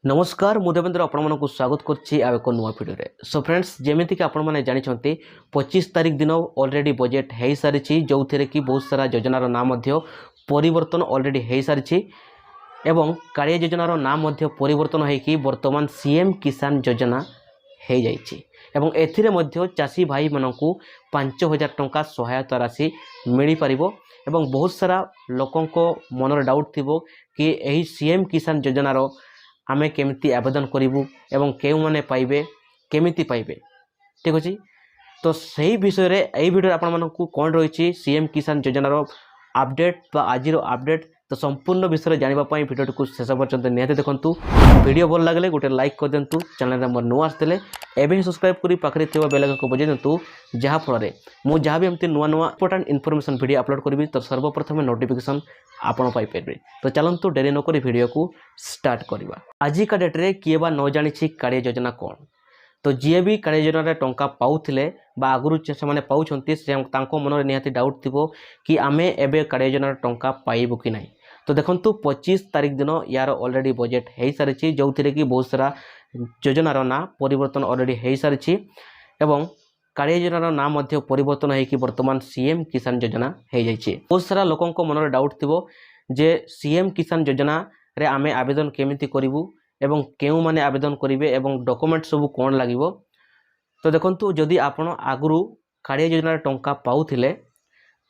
नमस्कार मु देवेंद्र आपको स्वागत करछि एक नुआ वीडियो रे। सो फ्रेंड्स जेमिति कि आपण माने जानिछंती 25 तारिख दिन ऑलरेडी बजेट हे सारिछि जो थिरे कि बहुत सारा योजनार नाम मध्य परिवर्तन ऑलरेडी हे सारिछि एवं कालिया योजनार नाम मध्य परिवर्तन है कि वर्तमान सीएम किसान योजना हे जाइछि एवं एथिरे मध्य चासी भाई मानकु 5000 टंका सहायता राशि मिली परिबो एवं बहुत सारा लोकंको मनर डाउट थिबो कि एही सीएम किसान योजनार आमे केमिति आवेदन करिवु एवं केउ माने पाइबे केमिति पाइबे ठीक अछि। तो सही विषय रे एई वीडियो आपण मानकु कोन रहिछि सीएम किसान योजनार अपडेट बा आजिरो अपडेट तो संपूर्ण विषय जानिबा पई वीडियो को शेष पर्यंत निहाते देखंतु। वीडियो भल लागले गोटे लाइक कर देंतु, चैनल रे मोर नुआ आस्तेले एबे ही सब्सक्राइब करी पाखरे थिबा बेल आइकन को बजे देंतु जहा फल रे मु जहा भी एमती नुआ नुआ इंपोर्टेंट इन्फॉर्मेशन वीडियो अपलोड करबी तो सर्वप्रथम नोटिफिकेशन आपण पाई परबे। तो चलंतु डेरी न करी वीडियो को स्टार्ट करबा। आज का डेट रे किए बा न जानि छि कालिया योजना कोन। तो जी भी कालिया योजना रे टंका पाउथिले बा आगुरु से माने पाउछंती से तांको मन रे निहाती डाउट थिबो कि आमे एबे कालिया योजना रे टंका पाइबो कि नाही। तो देखंतु 25 तारिख दिन यार ऑलरेडी बजेट हे सारिछि जो थिरे कि बहुत सारा योजनार ना परिवर्तन ऑलरेडी हे सारिछि एवं कालिया योजनार नाम मध्य परिवर्तन है कि वर्तमान सीएम किसान योजना हे जाइछि। बहुत सारा लोकंको मन रे डाउट थिबो जे सीएम किसान योजना रे आमे आवेदन केमिति करिवु एवं केउ माने आवेदन करिवे एवं डॉक्यूमेंट सब कोन लागिवो। तो देखंतु जदि आपण आगुरु कालिया योजना टंका पाउथिले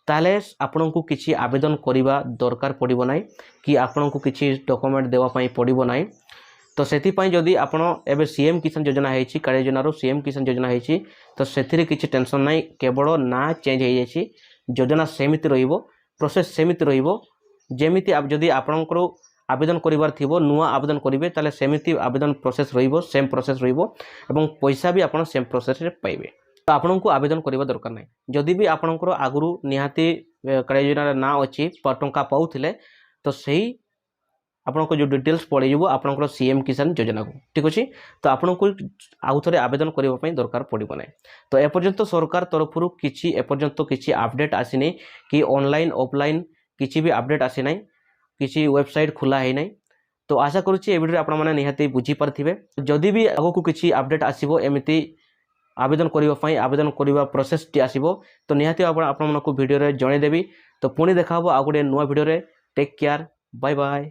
ताले आपनको किछि आवेदन करिवा दरकार पड़िबो नाही कि आपनको किछि डॉक्यूमेंट देवा पई पड़िबो नाही। तो सेति पई जदि आपण एबे सीएम किसान योजना हेछि कालिया योजना रो सीएम किसान योजना हेछि तो सेथिरे किछि टेंशन नाही, केवल ना चेंज हे जायछि, योजना सेमिति रहिबो, प्रोसेस सेमिति रहिबो। जेमिति आप जदि आपनकर आवेदन करिवार थिबो नुआ आवेदन करिवे ताले सेमिति आवेदन प्रोसेस रहिबो, सेम प्रोसेस रहिबो एवं पैसा भी आपण सेम प्रोसेस रे पाइबे। तो आपण को आवेदन करबा दरकार नाही। जदि भी आपनकर आगुरु निहाती कालिया योजना ना अछि टंका पाउथिले तो सही आपनको जो डिटेल्स पड़े जिवो आपनकर सीएम किसान योजना को ठीक अछि। तो आपनको आउ थरे आवेदन करबा पई दरकार पड़िबो नाही। तो ए पर्यंत सरकार तरफरु किछि ए पर्यंत किछि अपडेट आसिनी कि ऑनलाइन ऑफलाइन किछि भी अपडेट आसी नाही, किछि वेबसाइट खुला है नाही। तो आशा करूछि ए वीडियो आपण माने निहाती बुझी पारथिबे। जदि भी आगो किछि अपडेट आसीबो एमिति आवेदन करिवा पई आवेदन करिवा प्रोसेस टी आसीबो तो निहाती आपण मानकु वीडियो रे जणे देबी। तो पुणी देखा हबो आ गुटे नुवा वीडियो रे। Take care, bye bye.